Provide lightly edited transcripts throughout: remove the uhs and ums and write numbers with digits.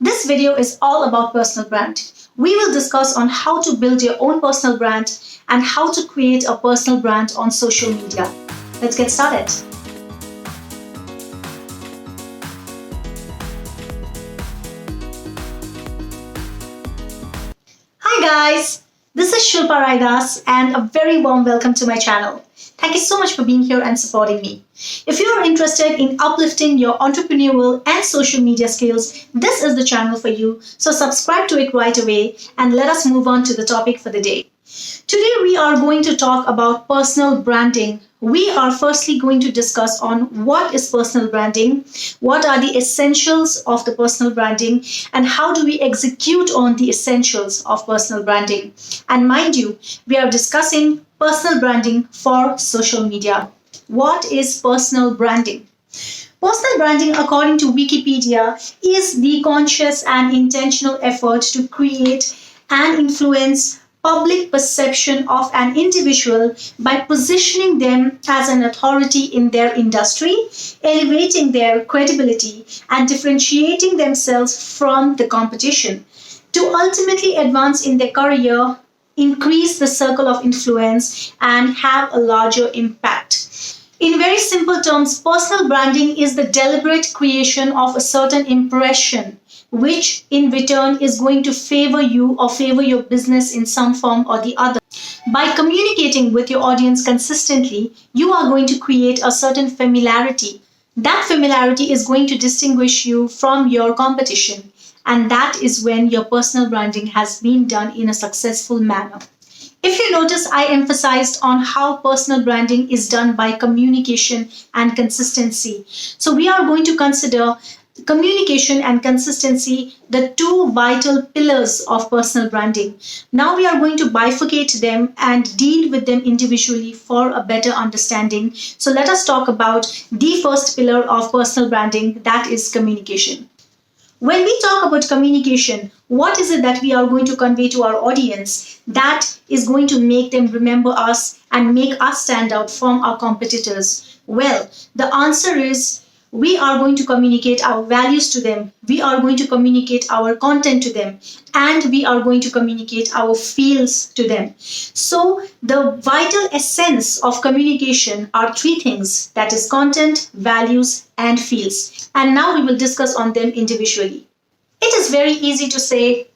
This video is all about personal brand. We will discuss on how to build your own personal brand and how to create a personal brand on social media. Let's get started. Hi guys, this is Shilpa Raidas and a very warm welcome to my channel. Thank you so much for being here and supporting me. If you are interested in uplifting your entrepreneurial and social media skills, this is the channel for you. So subscribe to it right away and let us move on to the topic for the day. Today we are going to talk about personal branding. We are firstly going to discuss on what is personal branding, what are the essentials of the personal branding, and how do we execute on the essentials of personal branding. And mind you, we are discussing personal branding for social media. What is personal branding? Personal branding, according to Wikipedia, is the conscious and intentional effort to create and influence public perception of an individual by positioning them as an authority in their industry, elevating their credibility, and differentiating themselves from the competition to ultimately advance in their career, increase the circle of influence, and have a larger impact. In very simple terms, personal branding is the deliberate creation of a certain impression, which in return is going to favor you or favor your business in some form or the other. By communicating with your audience consistently, you are going to create a certain familiarity. That familiarity is going to distinguish you from your competition, and that is when your personal branding has been done in a successful manner. If you notice, I emphasized on how personal branding is done by communication and consistency. So we are going to consider communication and consistency, the two vital pillars of personal branding. Now we are going to bifurcate them and deal with them individually for a better understanding. So let us talk about the first pillar of personal branding, that is communication. When we talk about communication, what is it that we are going to convey to our audience that is going to make them remember us and make us stand out from our competitors? Well, the answer is we are going to communicate our values to them, we are going to communicate our content to them, and we are going to communicate our feels to them. So the vital essence of communication are three things, that is content, values, and feels. And now we will discuss on them individually. It is very easy to say,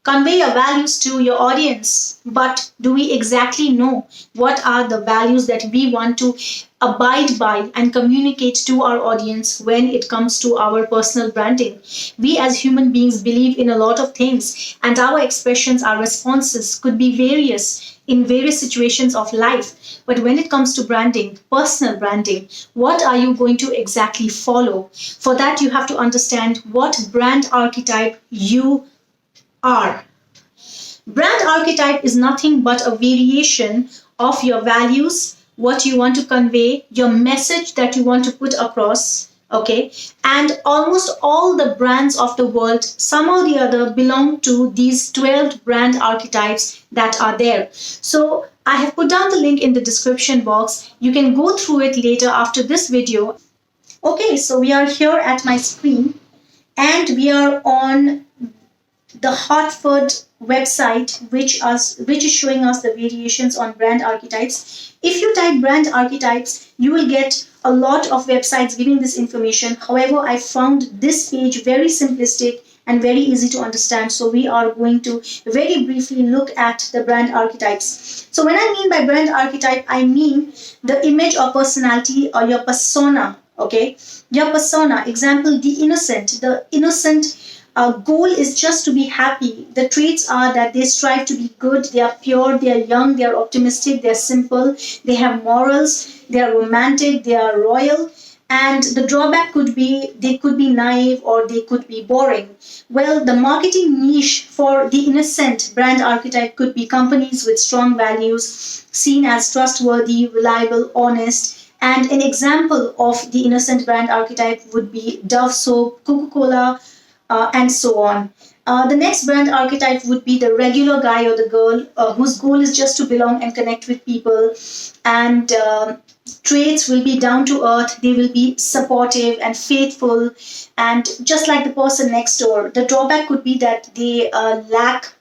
convey your values to your audience, but do we exactly know what are the values that we want to abide by and communicate to our audience when it comes to our personal branding? We as human beings believe in a lot of things, and our expressions, our responses could be various in various situations of life. But when it comes to branding, personal branding, what are you going to exactly follow? For that, you have to understand what brand archetype you are. Brand archetype is nothing but a variation of your values, what you want to convey, your message that you want to put across, okay? And almost all the brands of the world, some or the other, belong to these 12 brand archetypes that are there. So I have put down the link in the description box. You can go through it later after this video. Okay, so we are here at my screen and we are on the Hartford website, which is showing us the variations on brand archetypes. If you type brand archetypes, you will get a lot of websites giving this information. However, I found this page very simplistic and very easy to understand. So we are going to very briefly look at the brand archetypes. So when I mean by brand archetype, I mean the image or personality or your persona, okay? Your persona, example, the innocent. The innocent goal is just to be happy. The traits are that they strive to be good, they are pure, they are young, they are optimistic, they are simple, they have morals, they are romantic, they are royal. And the drawback could be they could be naive or they could be boring. Well, the marketing niche for the innocent brand archetype could be companies with strong values, seen as trustworthy, reliable, honest. And an example of the innocent brand archetype would be Dove soap, Coca-Cola, and so on. The next brand archetype would be the regular guy or the girl whose goal is just to belong and connect with people. And traits will be down to earth, they will be supportive and faithful, and just like the person next door. The drawback could be that they lack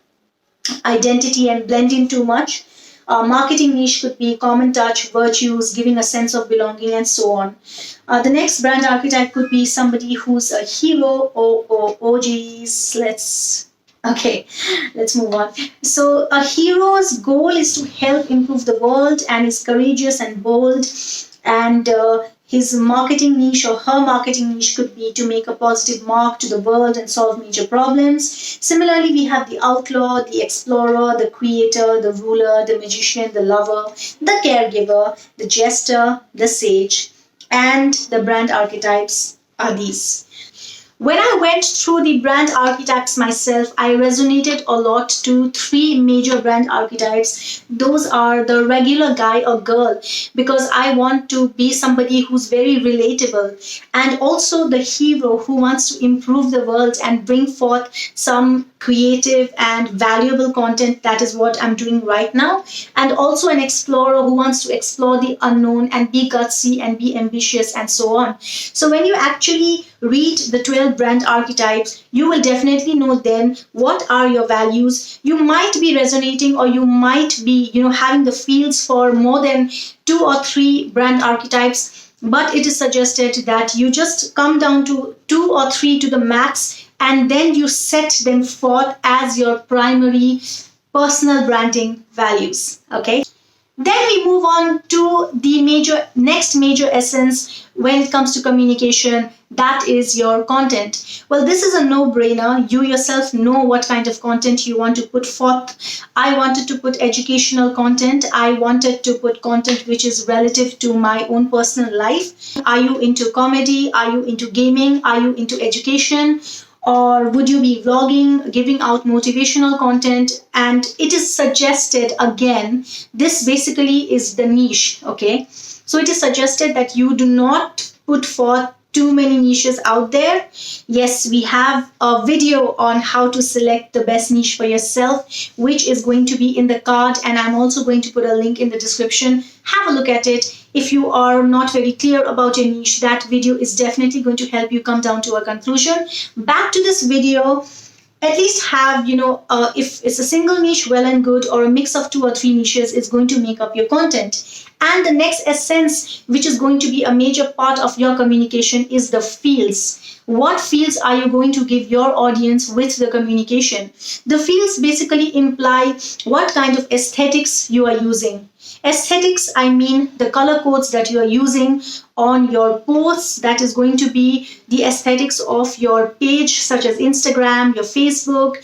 identity and blend in too much. Marketing niche could be common touch, virtues, giving a sense of belonging, and so on. The next brand archetype could be somebody who's a hero. Oh, geez, let's move on. So a hero's goal is to help improve the world and is courageous and bold. And his marketing niche or her marketing niche could be to make a positive mark to the world and solve major problems. Similarly, we have the outlaw, the explorer, the creator, the ruler, the magician, the lover, the caregiver, the jester, the sage, and the brand archetypes are these. When I went through the brand archetypes myself, I resonated a lot to three major brand archetypes. Those are the regular guy or girl, because I want to be somebody who's very relatable, and also the hero who wants to improve the world and bring forth some creative and valuable content. That is what I'm doing right now. And also an explorer who wants to explore the unknown and be gutsy and be ambitious and so on. So when you actually read the 12 brand archetypes, you will definitely know then what are your values. You might be resonating, or you might be, having the feels for more than 2 or 3 brand archetypes, but it is suggested that you just come down to 2 or 3 to the max, and then you set them forth as your primary personal branding values. Okay. Then we move on to the next major essence when it comes to communication. That is your content. Well, this is a no-brainer. You yourself know what kind of content you want to put forth. I wanted to put educational content. I wanted to put content which is relative to my own personal life. Are you into comedy? Are you into gaming? Are you into education? Or would you be vlogging, giving out motivational content? And it is suggested, again, this basically is the niche, okay? So it is suggested that you do not put forth too many niches out there. Yes, we have a video on how to select the best niche for yourself, which is going to be in the card, and I'm also going to put a link in the description. Have a look at it. If you are not very clear about your niche, that video is definitely going to help you come down to a conclusion. Back to this video. At least have, if it's a single niche, well and good, or a mix of 2 or 3 niches is going to make up your content. And the next essence, which is going to be a major part of your communication, is the feels. What feels are you going to give your audience with the communication? The feels basically imply what kind of aesthetics you are using. Aesthetics, I mean the color codes that you are using on your posts. That is going to be the aesthetics of your page, such as Instagram, your Facebook.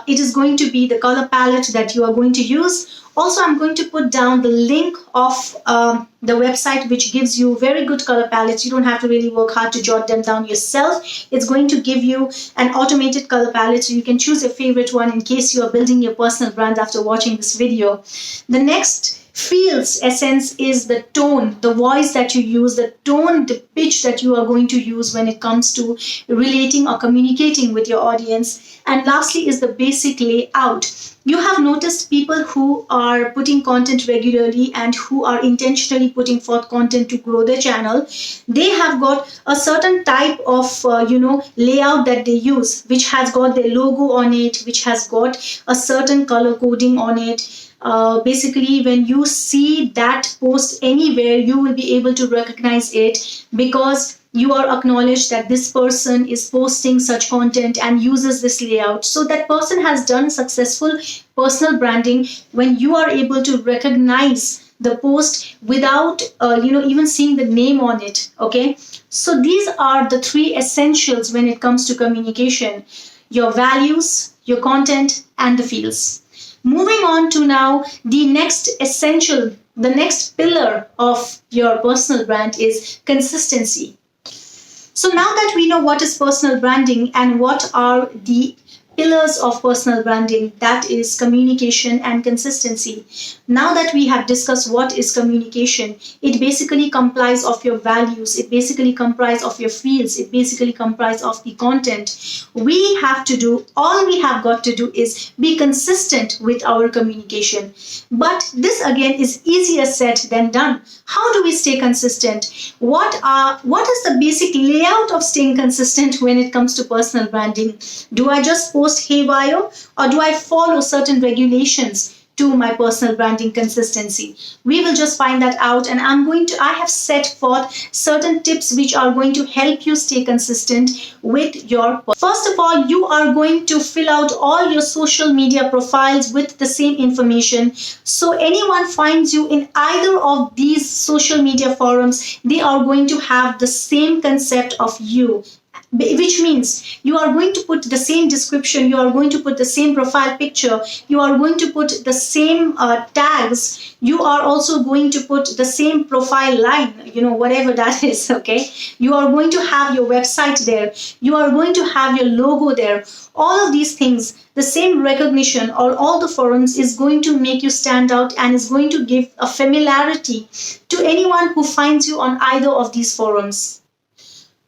It is going to be the color palette that you are going to use. Also, I'm going to put down the link of the website, which gives you very good color palettes. You don't have to really work hard to jot them down yourself. It's going to give you an automated color palette, so you can choose your favorite one in case you are building your personal brand after watching this video. The next feels essence is the tone, the voice that you use, the tone, the pitch that you are going to use when it comes to relating or communicating with your audience. And lastly is the basic layout. You have noticed people who are putting content regularly and who are intentionally putting forth content to grow their channel. They have got a certain type of layout that they use, which has got their logo on it, which has got a certain color coding on it. Basically, when you see that post anywhere, you will be able to recognize it, because you are acknowledged that this person is posting such content and uses this layout. So that person has done successful personal branding when you are able to recognize the post without even seeing the name on it. Okay, so these are the 3 essentials when it comes to communication: your values, your content, and the feels. Moving on to now the next essential, the next pillar of your personal brand is consistency. So now that we know what is personal branding and what are the pillars of personal branding, that is communication and consistency. Now that we have discussed what is communication, it basically comprises of your values, it basically comprises of your fields, it basically comprises of the content. All we have got to do is be consistent with our communication. But this again is easier said than done. How do we stay consistent? What is the basic layout of staying consistent when it comes to personal branding? Do I just post haywire, or do I follow certain regulations to my personal branding consistency? We will just find that out, and I have set forth certain tips which are going to help you stay consistent with your. First of all, you are going to fill out all your social media profiles with the same information. So anyone finds you in either of these social media forums, they are going to have the same concept of you, which means you are going to put the same description, you are going to put the same profile picture, you are going to put the same tags, you are also going to put the same profile line, whatever that is, okay? You are going to have your website there, you are going to have your logo there. All of these things, the same recognition or all the forums is going to make you stand out and is going to give a familiarity to anyone who finds you on either of these forums.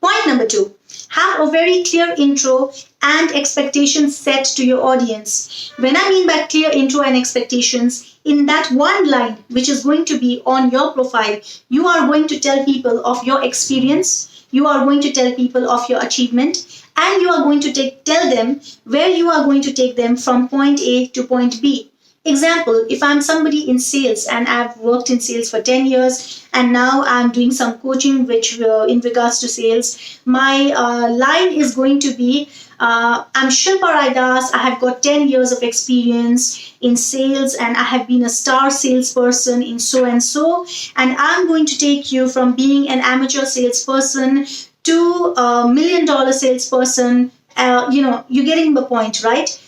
Point number 2. Have a very clear intro and expectations set to your audience. When I mean by clear intro and expectations, in that one line which is going to be on your profile, you are going to tell people of your experience, you are going to tell people of your achievement, and you are going to tell them where you are going to take them from point A to point B. Example, if I'm somebody in sales and I've worked in sales for 10 years and now I'm doing some coaching which in regards to sales, my line is going to be, I'm Shilpa Raidas, I have got 10 years of experience in sales and I have been a star salesperson in so and so, and I'm going to take you from being an amateur salesperson to a $1 million salesperson. You're getting the point, right?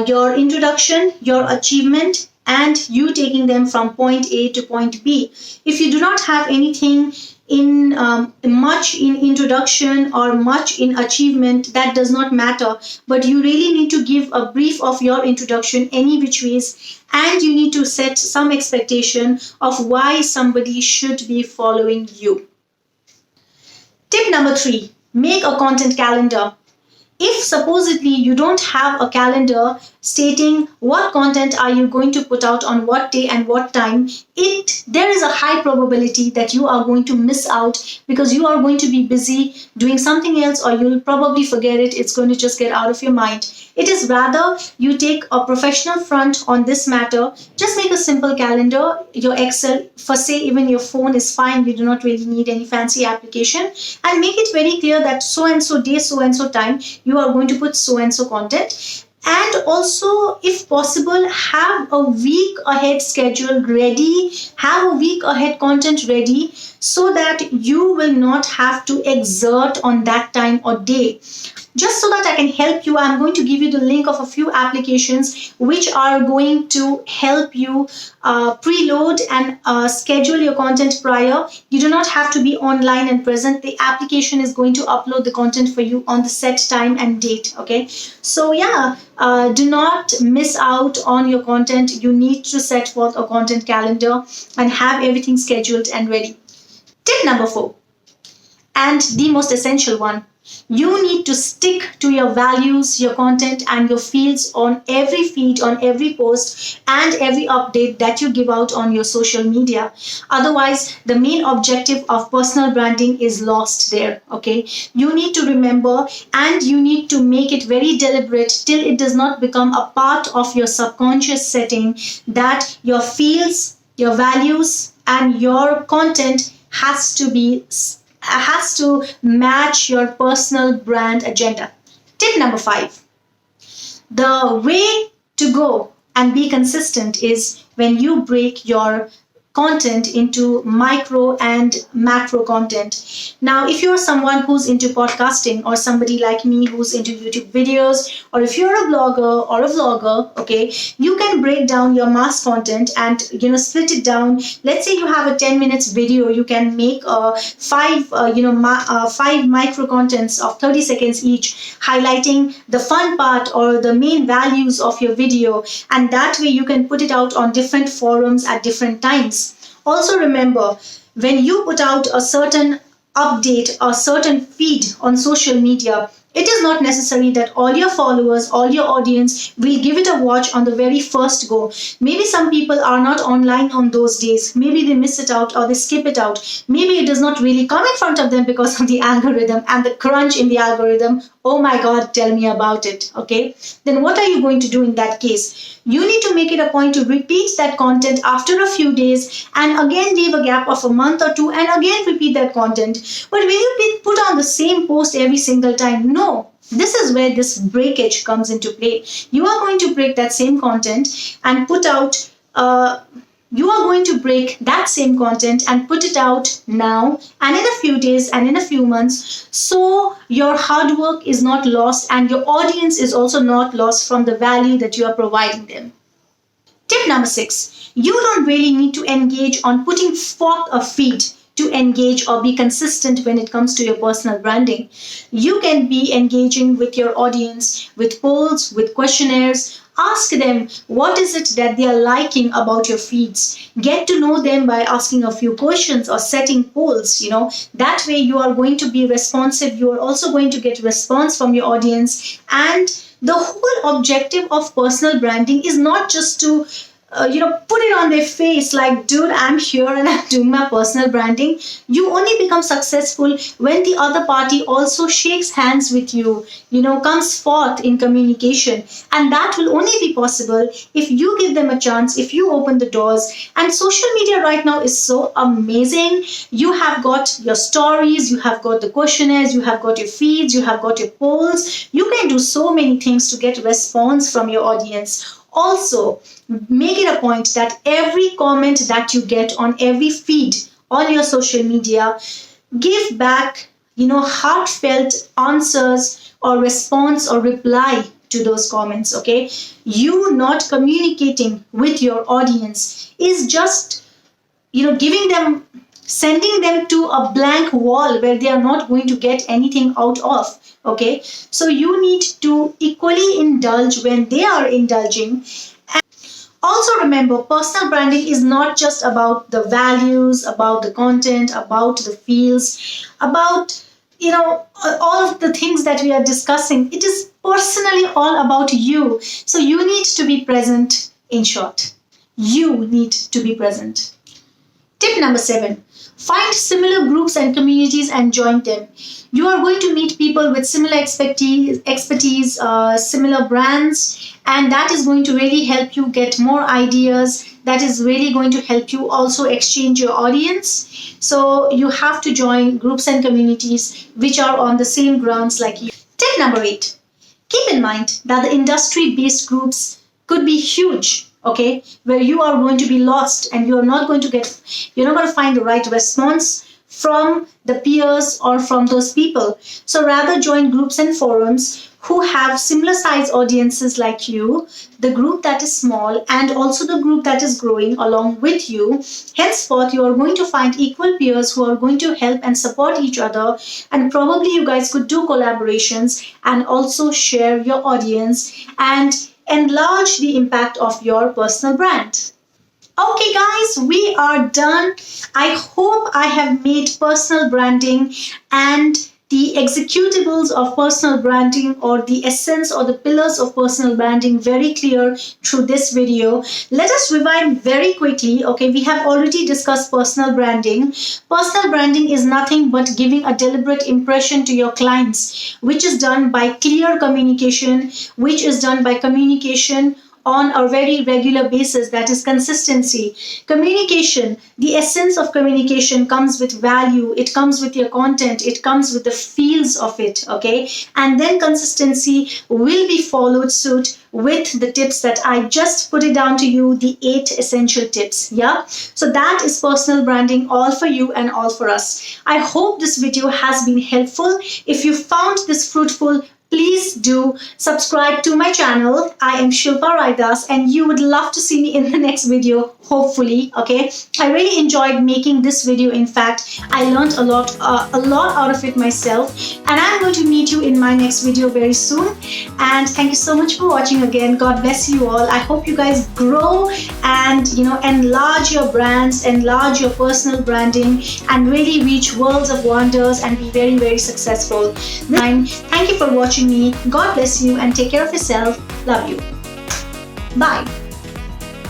Your introduction, your achievement, and you taking them from point A to point B. If you do not have anything in much in introduction or much in achievement, that does not matter, but you really need to give a brief of your introduction any which ways, and you need to set some expectation of why somebody should be following you. Tip number 3, make a content calendar. If supposedly you don't have a calendar stating what content are you going to put out on what day and what time, there is a high probability that you are going to miss out because you are going to be busy doing something else, or you'll probably forget it. It's going to just get out of your mind. It is rather you take a professional front on this matter. Just make a simple calendar. Your Excel, for say even your phone is fine. You do not really need any fancy application, and make it very clear that so and so day, so and so time, you are going to put so and so content. And also, if possible, have a week ahead schedule ready, have a week ahead content ready, so that you will not have to exert on that time or day. Just so that I can help you, I'm going to give you the link of a few applications which are going to help you preload and schedule your content prior. You do not have to be online and present. The application is going to upload the content for you on the set time and date. Okay, so yeah, do not miss out on your content. You need to set forth a content calendar and have everything scheduled and ready. Tip number 4, and the most essential one. You need to stick to your values, your content, and your fields on every feed, on every post, and every update that you give out on your social media. Otherwise, the main objective of personal branding is lost there. Okay, you need to remember, and you need to make it very deliberate till it does not become a part of your subconscious setting, that your fields, your values, and your content has to match your personal brand agenda. Tip number 5. The way to go and be consistent is when you break your content into micro and macro content. Now, if you're someone who's into podcasting, or somebody like me who's into YouTube videos, or if you're a blogger or a vlogger, okay, you can break down your mass content and split it down. Let's say you have a 10 minutes video, you can make five micro contents of 30 seconds each, highlighting the fun part or the main values of your video, and that way you can put it out on different forums at different times. Also remember, when you put out a certain update or certain feed on social media, it is not necessary that all your followers, all your audience will give it a watch on the very first go. Maybe some people are not online on those days. Maybe they miss it out or they skip it out. Maybe it does not really come in front of them because of the algorithm and the crunch in the algorithm. Oh my God, tell me about it. Okay. Then what are you going to do in that case? You need to make it a point to repeat that content after a few days and again leave a gap of a month or two and again repeat that content. But will you put on the same post every single time? No. This is where this breakage comes into play. You are going to break that same content and put out you are going to break that same content and put it out now and in a few days and in a few months, so your hard work is not lost and your audience is also not lost from the value that you are providing them. Tip number 6, you don't really need to engage on putting forth a feed to engage or be consistent when it comes to your personal branding. You can be engaging with your audience with polls, with questionnaires. Ask them what is it that they are liking about your feeds. Get to know them by asking a few questions or setting polls. That way you are going to be responsive. You are also going to get response from your audience. And the whole objective of personal branding is not just to put it on their face like, dude, I'm here and I'm doing my personal branding. You only become successful when the other party also shakes hands with you, comes forth in communication. And that will only be possible if you give them a chance, if you open the doors. And social media right now is so amazing. You have got your stories, you have got the questionnaires, you have got your feeds, you have got your polls. You can do so many things to get response from your audience. Also, make it a point that every comment that you get on every feed on your social media, give back, heartfelt answers or response or reply to those comments, okay? You not communicating with your audience is just, sending them to a blank wall where they are not going to get anything out of. Okay, so you need to equally indulge when they are indulging. And also remember, personal branding is not just about the values, about the content, about the feels, about all of the things that we are discussing. It is personally all about you. So you need to be present. In short, you need to be present. Tip number 7. Find similar groups and communities and join them. You are going to meet people with similar expertise, similar brands, and that is going to really help you get more ideas. That is really going to help you also exchange your audience. So you have to join groups and communities which are on the same grounds like you. Tip number 8. Keep in mind that the industry-based groups could be huge. Okay, where you are going to be lost and you're not going to find the right response from the peers or from those people. So rather join groups and forums who have similar size audiences like you, the group that is small and also the group that is growing along with you. Henceforth, you are going to find equal peers who are going to help and support each other, and probably you guys could do collaborations and also share your audience and enlarge the impact of your personal brand. Okay guys, we are done. I hope I have made personal branding and the executables of personal branding, or the essence or the pillars of personal branding, very clear through this video. Let us rewind very quickly. Okay, we have already discussed personal branding. Personal branding is nothing but giving a deliberate impression to your clients, which is done by clear communication, which is done by communication on a very regular basis, that is consistency. Communication, the essence of communication comes with value, it comes with your content, it comes with the feels of it, okay? And then consistency will be followed suit with the tips that I just put it down to you, the 8 essential tips. Yeah, so that is personal branding, all for you and all for us. I hope this video has been helpful. If you found this fruitful, please do subscribe to my channel. I am Shilpa Raidas, and you would love to see me in the next video, hopefully. Okay, I really enjoyed making this video. In fact, I learned a lot out of it myself, and I'm going to meet you in my next video very soon. And thank you so much for watching again. God bless you all. I hope you guys grow and enlarge your brands, enlarge your personal branding, and really reach worlds of wonders and be very, very successful. Thank you for watching me. God bless you and take care of yourself. Love you. Bye.